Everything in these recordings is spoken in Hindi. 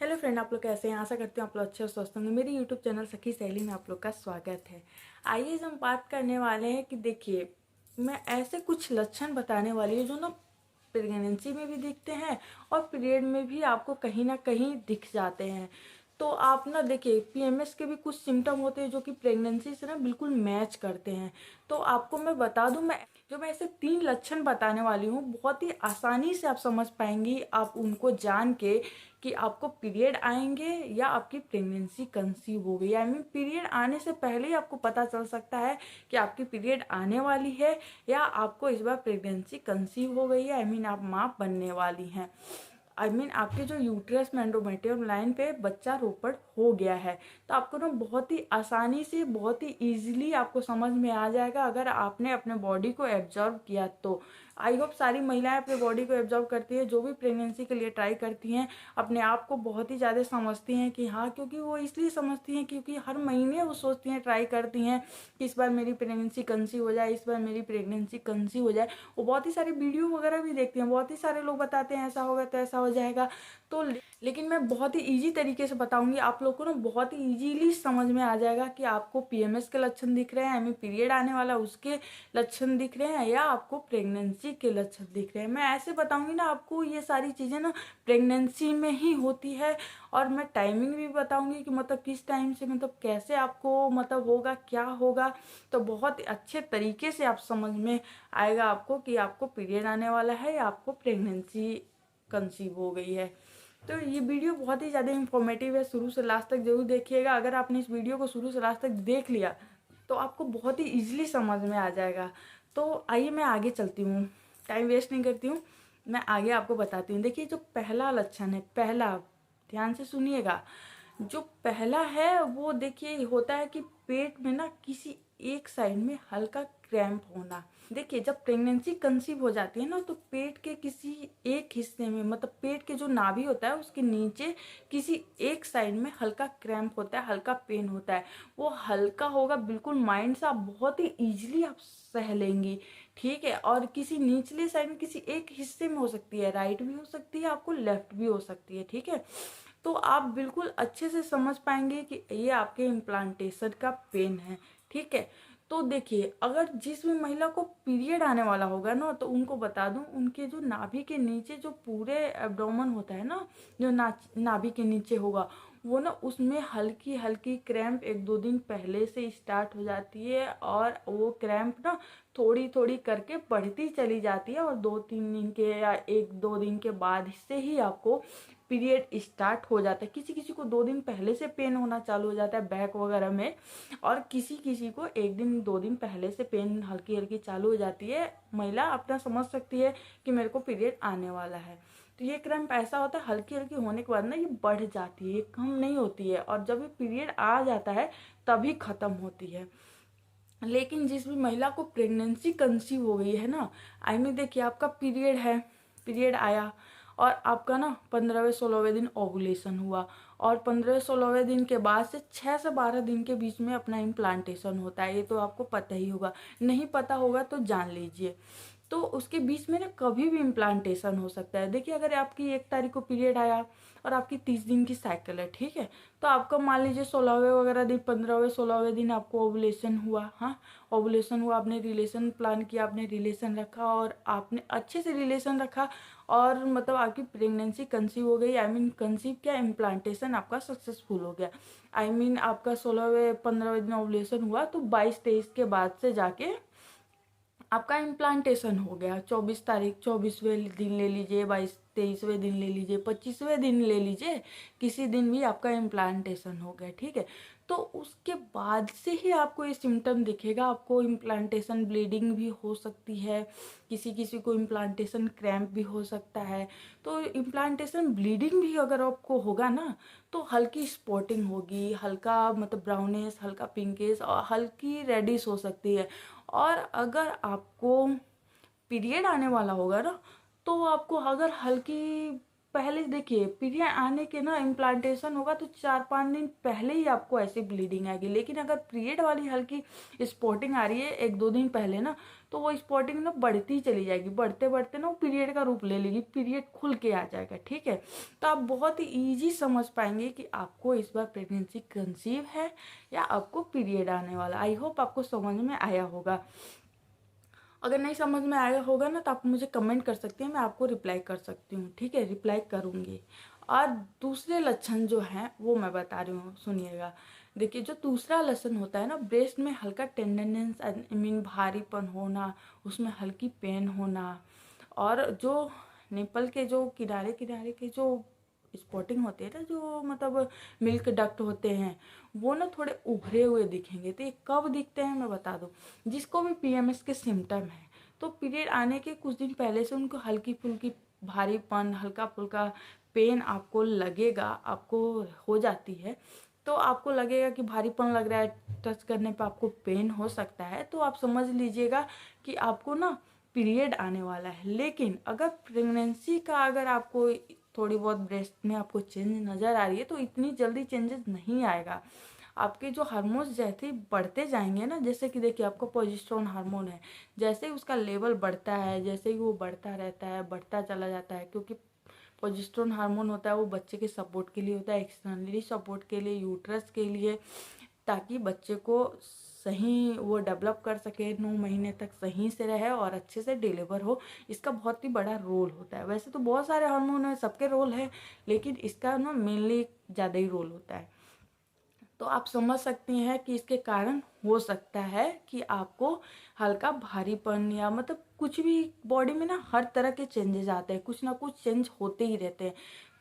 हेलो फ्रेंड, आप लोग कैसे हैं? आशा करती हूँ आप लोग अच्छे और स्वस्थ होंगे। मेरी यूट्यूब चैनल सखी सहेली में आप लोग का स्वागत है। आइए हम बात करने वाले हैं कि देखिए, मैं ऐसे कुछ लक्षण बताने वाली हूँ जो ना प्रेगनेंसी में भी दिखते हैं और पीरियड में भी आपको कहीं ना कहीं दिख जाते हैं। तो आप ना देखिए, पीएमएस के भी कुछ सिम्टम होते हैं जो कि प्रेगनेंसी से ना बिल्कुल मैच करते हैं। तो आपको मैं बता दूं, मैं ऐसे 3 लक्षण बताने वाली हूँ, बहुत ही आसानी से आप समझ पाएंगी आप उनको जान के कि आपको पीरियड आएंगे या आपकी प्रेगनेंसी कंसीव हो गई। आई मीन पीरियड आने से पहले ही आपको पता चल सकता है कि आपकी पीरियड आने वाली है या आपको इस बार प्रेगनेंसी कंसीव हो गई है। आई मीन आप माँ बनने वाली हैं। आपके जो यूट्रस में एंडोमेट्रियम लाइन पे बच्चा रोपड़ हो गया है। तो आपको ना बहुत ही आसानी से, बहुत ही इजीली आपको समझ में आ जाएगा अगर आपने अपने बॉडी को एब्जॉर्व किया तो। आई होप सारी महिलाएं अपने बॉडी को एब्जॉर्व करती है, जो भी प्रेगनेंसी के लिए ट्राई करती हैं अपने आप को बहुत ही ज़्यादा समझती हैं कि हाँ, क्योंकि वो इसलिए समझती हैं क्योंकि हर महीने वो सोचती हैं, ट्राई करती हैं कि इस बार मेरी प्रेगनेंसी कंसीव हो जाए, इस बार मेरी प्रेगनेंसी कंसीव हो जाए। वो बहुत ही सारी वीडियो वगैरह भी देखती हैं, बहुत ही सारे लोग बताते हैं ऐसा होगा तो ऐसा हो जाएगा। तो लेकिन मैं बहुत ही इजी तरीके से बताऊंगी, आप लोग को ना बहुत ही इजीली समझ में आ जाएगा कि आपको पीएमएस के लक्षण दिख रहे हैं, आई मीन पीरियड आने वाला उसके लक्षण दिख रहे हैं, या आपको प्रेगनेंसी के लक्षण दिख रहे हैं। मैं ऐसे बताऊंगी ना आपको, ये सारी चीजें ना प्रेगनेंसी में ही होती है। और मैं टाइमिंग भी बताऊंगी कि मतलब किस टाइम से, मतलब कैसे आपको मतलब होगा, क्या होगा। तो बहुत अच्छे तरीके से आप समझ में आएगा आपको कि आपको पीरियड आने वाला है या आपको प्रेगनेंसी कंसीव हो गई है। तो ये वीडियो बहुत ही ज़्यादा इंफॉर्मेटिव है, शुरू से लास्ट तक जरूर देखिएगा। अगर आपने इस वीडियो को शुरू से लास्ट तक देख लिया तो आपको बहुत ही इजीली समझ में आ जाएगा। तो आइए मैं आगे चलती हूँ, टाइम वेस्ट नहीं करती हूँ, मैं आगे आपको बताती हूँ। देखिए, जो पहला लक्षण है, पहला, ध्यान से सुनिएगा। जो पहला है वो देखिए होता है कि पेट में ना किसी एक साइड में हल्का क्रैम्प होना। देखिए, जब प्रेगनेंसी कंसीव हो जाती है ना, तो पेट के किसी एक हिस्से में, मतलब पेट के जो नाभि होता है उसके नीचे किसी एक साइड में हल्का क्रैम्प होता है, हल्का पेन होता है। वो हल्का होगा, बिल्कुल माइंड से आप बहुत ही इजीली आप सह लेंगी, ठीक है। और किसी निचले साइड में किसी एक हिस्से में हो सकती है, राइट भी हो सकती है, आपको लेफ्ट भी हो सकती है, ठीक है। तो आप बिल्कुल अच्छे से समझ पाएंगे कि ये आपके इम्प्लांटेशन का पेन है, ठीक है। तो देखिए, अगर जिस भी महिला को पीरियड आने वाला होगा ना, तो उनको बता दूं, उनके जो नाभि के नीचे जो पूरे एब्डोमेन होता है ना, जो नाभि के नीचे होगा, वो ना उसमें हल्की हल्की क्रैम्प 1-2 दिन पहले से स्टार्ट हो जाती है। और वो क्रैम्प ना थोड़ी थोड़ी करके बढ़ती चली जाती है, और 2-3 दिन के या 1-2 दिन के बाद से ही आपको पीरियड स्टार्ट हो जाता है। किसी किसी को 2 दिन पहले से पेन होना चालू हो जाता है बैक वगैरह में, और किसी किसी को 1-2 दिन पहले से पेन हल्की हल्की चालू हो जाती है। महिला अपना समझ सकती है कि मेरे को पीरियड आने वाला है। तो ये क्रैम्प ऐसा होता है, हल्की हल्की होने के बाद ना ये बढ़ जाती है, ये कम नहीं होती है, और जब ये पीरियड आ जाता है तभी खत्म होती है। लेकिन जिस भी महिला को प्रेगनेंसी कंसीव हो गई है ना, आई मीन देखिए, आपका पीरियड है, पीरियड आया, और आपका ना 15वें 16वें दिन ओवुलेशन हुआ, और 15वें 16वें दिन के बाद से 6 से 12 दिन के बीच में अपना इम्प्लांटेशन होता है। ये तो आपको पता ही होगा, नहीं पता होगा तो जान लीजिए। तो उसके बीच में ना कभी भी इम्प्लांटेशन हो सकता है। देखिए, अगर आपकी 1 तारीख को पीरियड आया और आपकी 30 दिन की साइकिल है, ठीक है, तो आपका मान लीजिए 16वें वगैरह दिन, 15वें 16वें दिन आपको ओवुलेशन हुआ। हाँ, ओवुलेशन हुआ, आपने रिलेशन प्लान किया, आपने रिलेशन रखा और आपने अच्छे से रिलेशन रखा, और मतलब आपकी प्रेगनेंसी कंसीव हो गई। आई मीन कंसीव क्या, इम्प्लांटेशन आपका सक्सेसफुल हो गया। आई मीन आपका 16वें 15वें दिन ओवुलेशन हुआ, तो 22-23 के बाद से जाके आपका इम्प्लांटेशन हो गया। 24 तारीख, 24वें दिन ले लीजिए, 22-23वें दिन ले लीजिए, 25वें दिन ले लीजिए, किसी दिन भी आपका इम्प्लांटेशन हो गया, ठीक है। तो उसके बाद से ही आपको ये सिम्टम दिखेगा। आपको इम्प्लांटेशन ब्लीडिंग भी हो सकती है, किसी किसी को इम्प्लांटेशन क्रैम्प भी हो सकता है। तो इम्प्लांटेशन ब्लीडिंग भी अगर आपको होगा ना, तो हल्की स्पॉटिंग होगी, हल्का मतलब ब्राउनिश, हल्का पिंकिश और हल्की रेडिश हो सकती है। और अगर आपको पीरियड आने वाला होगा ना, तो आपको अगर हल्की पहले देखिए पीरियड आने के ना इम्प्लांटेशन होगा तो 4-5 दिन पहले ही आपको ऐसी ब्लीडिंग आएगी। लेकिन अगर पीरियड वाली हल्की स्पॉटिंग आ रही है 1-2 दिन पहले ना, तो वो स्पॉटिंग ना बढ़ती चली जाएगी, बढ़ते बढ़ते ना वो पीरियड का रूप ले लेगी, पीरियड खुल के आ जाएगा। ठीक है, तो आप बहुत ही ईजी समझ पाएंगे कि आपको इस बार प्रेगनेंसी कंसीव है या आपको पीरियड आने वाला। आई होप आपको समझ में आया होगा। अगर नहीं समझ में आया होगा ना तो आप मुझे कमेंट कर सकती हैं, मैं आपको रिप्लाई कर सकती हूँ। ठीक है, रिप्लाई करूँगी। और दूसरे लक्षण जो हैं वो मैं बता रही हूँ, सुनिएगा। देखिए, जो दूसरा लक्षण होता है ना, ब्रेस्ट में हल्का टेंडरनेस, आई मीन भारीपन होना, उसमें हल्की पेन होना, और जो निपल के जो किनारे किनारे के जो स्पॉटिंग होती है ना, जो मतलब मिल्क डक्ट होते हैं, वो ना थोड़े उभरे हुए दिखेंगे। तो ये कब दिखते हैं मैं बता दूं, जिसको भी पीएमएस के सिम्टम है तो पीरियड आने के कुछ दिन पहले से उनको हल्की फुल्की भारीपन, हल्का फुल्का पेन आपको लगेगा, आपको हो जाती है। तो आपको लगेगा कि भारीपन लग रहा है, टच करने पर आपको पेन हो सकता है, तो आप समझ लीजिएगा कि आपको ना पीरियड आने वाला है। लेकिन अगर प्रेगनेंसी का अगर आपको थोड़ी बहुत ब्रेस्ट में आपको चेंज नज़र आ रही है तो इतनी जल्दी चेंजेस नहीं आएगा। आपके जो हार्मोन्स जैसे ही बढ़ते जाएंगे ना, जैसे कि देखिए आपका प्रोजेस्टेरोन हार्मोन है, जैसे ही उसका लेवल बढ़ता है, जैसे ही वो बढ़ता रहता है, बढ़ता चला जाता है, क्योंकि प्रोजेस्टेरोन हार्मोन होता है वो बच्चे के सपोर्ट के लिए होता है, एक्सटर्नली सपोर्ट के लिए, यूट्रस के लिए, ताकि बच्चे को सही वो डेवलप कर सके, 9 महीने तक सही से रहे और अच्छे से डिलीवर हो। इसका बहुत ही बड़ा रोल होता है। वैसे तो बहुत सारे हार्मोन हैं, सबके रोल है, लेकिन इसका ना मेनली ज़्यादा ही रोल होता है। तो आप समझ सकती हैं कि इसके कारण हो सकता है कि आपको हल्का भारीपन या मतलब कुछ भी बॉडी में ना हर तरह के चेंजेस आते हैं, कुछ ना कुछ चेंज होते ही रहते हैं।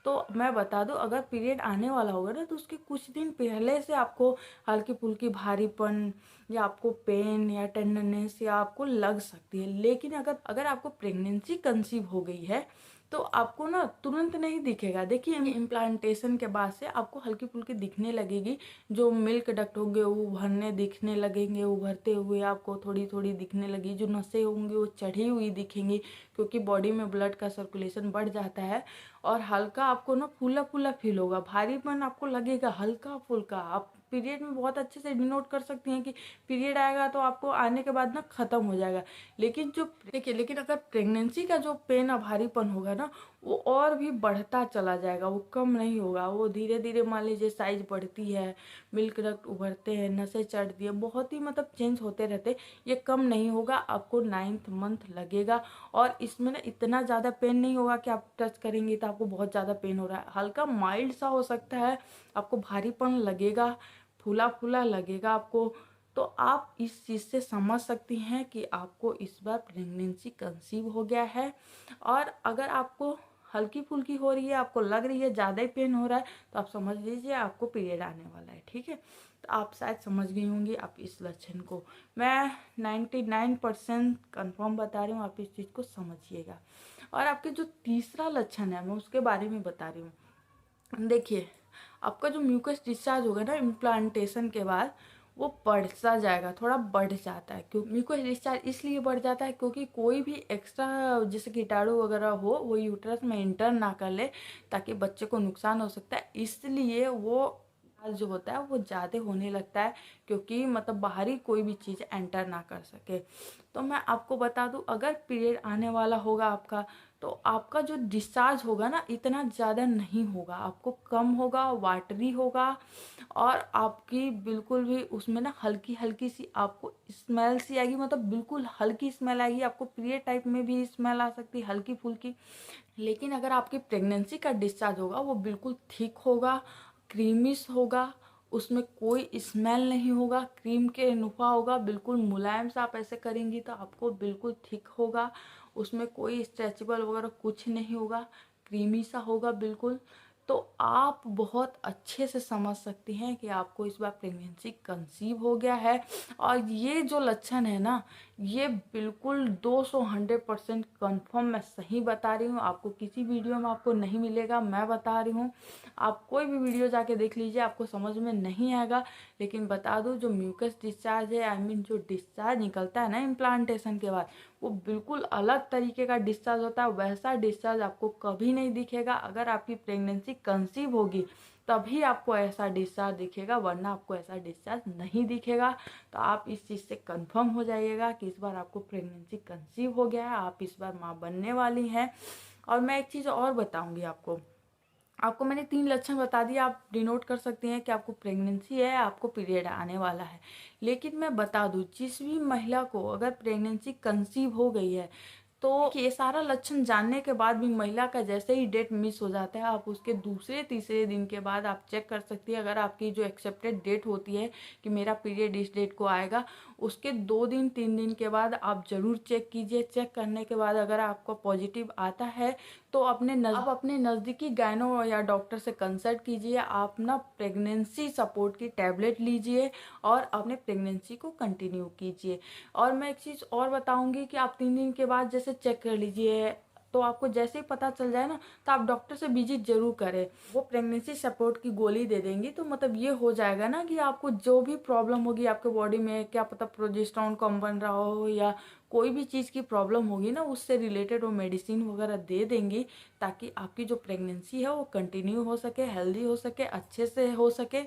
तो मैं बता दूं, अगर पीरियड आने वाला होगा ना तो उसके कुछ दिन पहले से आपको हल्की फुल्की भारीपन या आपको पेन या टेंडरनेस या आपको लग सकती है। लेकिन अगर अगर आपको प्रेगनेंसी कंसीव हो गई है तो आपको ना तुरंत नहीं दिखेगा। देखिए, इम्प्लांटेशन के बाद से आपको हल्की फुल्की दिखने लगेगी, जो मिल्क डक्ट होंगे वो उभरने दिखने लगेंगे, उभरते हुए आपको थोड़ी थोड़ी दिखने लगी, जो नसें होंगी वो चढ़ी हुई दिखेंगी, क्योंकि बॉडी में ब्लड का सर्कुलेशन बढ़ जाता है। और हल्का आपको ना फूला फूला फील होगा, भारीपन आपको लगेगा हल्का फुल्का। आप पीरियड में बहुत अच्छे से डिनोट कर सकती हैं कि पीरियड आएगा तो आपको आने के बाद ना खत्म हो जाएगा। लेकिन जो देखिए, लेकिन अगर प्रेगनेंसी का जो पेन और भारीपन होगा ना वो और भी बढ़ता चला जाएगा, वो कम नहीं होगा। वो धीरे धीरे मान लीजिए साइज बढ़ती है, मिल्क डक्ट उभरते हैं, नसें चढ़ती है, बहुत ही मतलब चेंज होते रहते, ये कम नहीं होगा। आपको 9th मंथ लगेगा और इसमें ना इतना ज़्यादा पेन नहीं होगा कि आप टच करेंगे तो आपको बहुत ज़्यादा पेन हो रहा है। हल्का माइल्ड सा हो सकता है, आपको भारीपन लगेगा, फूला फूला लगेगा आपको। तो आप इस चीज़ से समझ सकती हैं कि आपको इस बार प्रेगनेंसी कंसीव हो गया है। और अगर आपको हल्की फुल्की हो रही है, आपको लग रही है ज़्यादा ही पेन हो रहा है, तो आप समझ लीजिए आपको पीरियड आने वाला है। ठीक है, तो आप शायद समझ गई होंगी आप इस लक्षण को। मैं 99% कन्फर्म बता रही हूँ, आप इस चीज़ को समझिएगा। और आपके जो तीसरा लक्षण है मैं उसके बारे में बता रही हूँ। देखिए, आपका जो म्यूकस डिस्चार्ज होगा ना इम्प्लांटेशन के बाद, वो बढ़ता जाएगा, थोड़ा बढ़ जाता है। क्यों म्यूकस डिस्चार्ज इसलिए बढ़ जाता है क्योंकि कोई भी एक्स्ट्रा जैसे कीटाणु वगैरह हो वो यूट्रस में इंटर ना कर ले, ताकि बच्चे को नुकसान हो सकता है, इसलिए वो जो होता है वो ज़्यादा होने लगता है, क्योंकि मतलब बाहरी कोई भी चीज़ एंटर ना कर सके। तो मैं आपको बता दूं, अगर पीरियड आने वाला होगा आपका तो आपका जो डिस्चार्ज होगा ना इतना ज़्यादा नहीं होगा, आपको कम होगा, वाटरी होगा, और आपकी बिल्कुल भी उसमें ना हल्की हल्की सी आपको स्मेल सी आएगी, मतलब बिल्कुल हल्की स्मेल आएगी। आपको पीरियड टाइप में भी स्मेल आ सकती है हल्की फुल्की। लेकिन अगर आपकी प्रेगनेंसी का डिस्चार्ज होगा वो बिल्कुल थिक होगा, क्रीमिश होगा, उसमें कोई स्मेल नहीं होगा, क्रीम के नुफा होगा, बिल्कुल मुलायम सा आप ऐसे करेंगी तो आपको बिल्कुल थिक होगा, उसमें कोई स्ट्रेचेबल वगैरह कुछ नहीं होगा, क्रीमी सा होगा बिल्कुल। तो आप बहुत अच्छे से समझ सकती हैं कि आपको इस बार प्रेगनेंसी कंसीव हो गया है। और ये जो लक्षण है ना, ये बिल्कुल 200-100% कन्फर्म मैं सही बता रही हूँ। आपको किसी वीडियो में आपको नहीं मिलेगा, मैं बता रही हूँ। आप कोई भी वीडियो जाके देख लीजिए, आपको समझ में नहीं आएगा। लेकिन बता दूँ, जो म्यूकस डिस्चार्ज है, आई मीन जो डिस्चार्ज निकलता है ना इम्प्लांटेशन के बाद, वो बिल्कुल अलग तरीके का डिस्चार्ज होता है। वैसा डिस्चार्ज आपको कभी नहीं दिखेगा। अगर आपकी प्रेगनेंसी कंसीव होगी तभी आपको ऐसा डिस्चार्ज दिखेगा, वरना आपको ऐसा डिस्चार्ज नहीं दिखेगा। तो आप इस चीज़ से कंफर्म हो जाइएगा कि इस बार आपको प्रेगनेंसी कंसीव हो गया है, आप इस बार माँ बनने वाली हैं। और मैं एक चीज़ और बताऊंगी आपको। आपको मैंने 3 लक्षण बता दिए, आप डिनोट कर सकते हैं कि आपको प्रेगनेंसी है, आपको पीरियड आने वाला है। लेकिन मैं बता दूं, जिस भी महिला को अगर प्रेगनेंसी कंसीव हो गई है, तो ये सारा लक्षण जानने के बाद भी महिला का जैसे ही डेट मिस हो जाता है, आप उसके दूसरे तीसरे दिन के बाद आप चेक कर सकती है। अगर आपकी जो एक्सेप्टेड डेट होती है कि मेरा पीरियड इस डेट को आएगा, उसके 2 दिन 3 दिन के बाद आप जरूर चेक कीजिए। चेक करने के बाद अगर आपको पॉजिटिव आता है तो आप अपने नज़दीकी गायनो या डॉक्टर से कंसल्ट कीजिए। आप ना प्रेगनेंसी सपोर्ट की टैबलेट लीजिए और अपने प्रेगनेंसी को कंटिन्यू कीजिए। और मैं एक चीज़ और बताऊंगी कि आप 3 दिन के बाद जैसे चेक कर लीजिए, तो आपको जैसे ही पता चल जाए ना, तो आप डॉक्टर से विजिट जरूर करें। वो प्रेगनेंसी सपोर्ट की गोली दे देंगी, तो मतलब ये हो जाएगा ना कि आपको जो भी प्रॉब्लम होगी आपके बॉडी में, क्या पता प्रोजेस्टेरोन कम बन रहा हो या कोई भी चीज़ की प्रॉब्लम होगी ना, उससे रिलेटेड वो मेडिसिन वगैरह दे देंगी, ताकि आपकी जो प्रेगनेंसी है वो कंटिन्यू हो सके, हेल्दी हो सके, अच्छे से हो सके।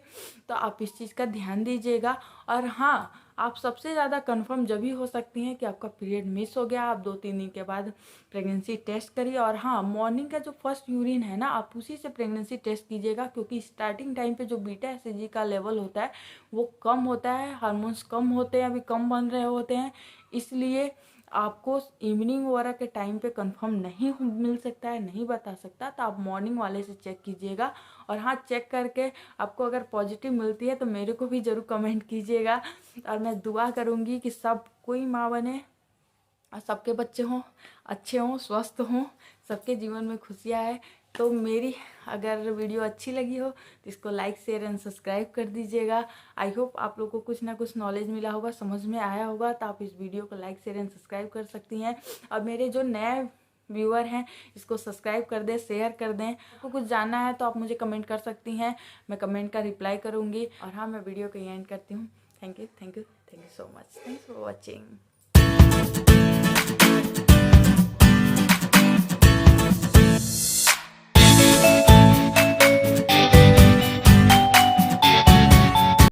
तो आप इस चीज़ का ध्यान दीजिएगा। और हाँ, आप सबसे ज़्यादा कंफर्म जब भी हो सकती हैं कि आपका पीरियड मिस हो गया, आप 2-3 दिन के बाद प्रेगनेंसी टेस्ट करिए। और हाँ, मॉर्निंग का जो फर्स्ट यूरिन है ना, आप उसी से प्रेगनेंसी टेस्ट कीजिएगा, क्योंकि स्टार्टिंग टाइम पे जो बीटा एसएचजी का लेवल होता है वो कम होता है, हार्मोन्स कम होते हैं, अभी कम बन रहे होते हैं, इसलिए आपको इवनिंग वगैरह के टाइम पे कंफर्म नहीं मिल सकता है, नहीं बता सकता। तो आप मॉर्निंग वाले से चेक कीजिएगा। और हाँ, चेक करके आपको अगर पॉजिटिव मिलती है तो मेरे को भी ज़रूर कमेंट कीजिएगा। और मैं दुआ करूँगी कि सब कोई माँ बने और सबके बच्चे हों, अच्छे हों, स्वस्थ हों, सबके जीवन में खुशियाँ आए। तो मेरी अगर वीडियो अच्छी लगी हो तो इसको लाइक शेयर एंड सब्सक्राइब कर दीजिएगा। आई होप आप लोगों को कुछ ना कुछ नॉलेज मिला होगा, समझ में आया होगा। तो आप इस वीडियो को लाइक शेयर एंड सब्सक्राइब कर सकती हैं। और मेरे जो नए व्यूअर हैं, इसको सब्सक्राइब कर दें, शेयर कर दें। आपको कुछ जानना है तो आप मुझे कमेंट कर सकती हैं, मैं कमेंट का रिप्लाई करूँगी। और हाँ, मैं वीडियो को एंड करती हूँ। Thank you so much, thanks for watching.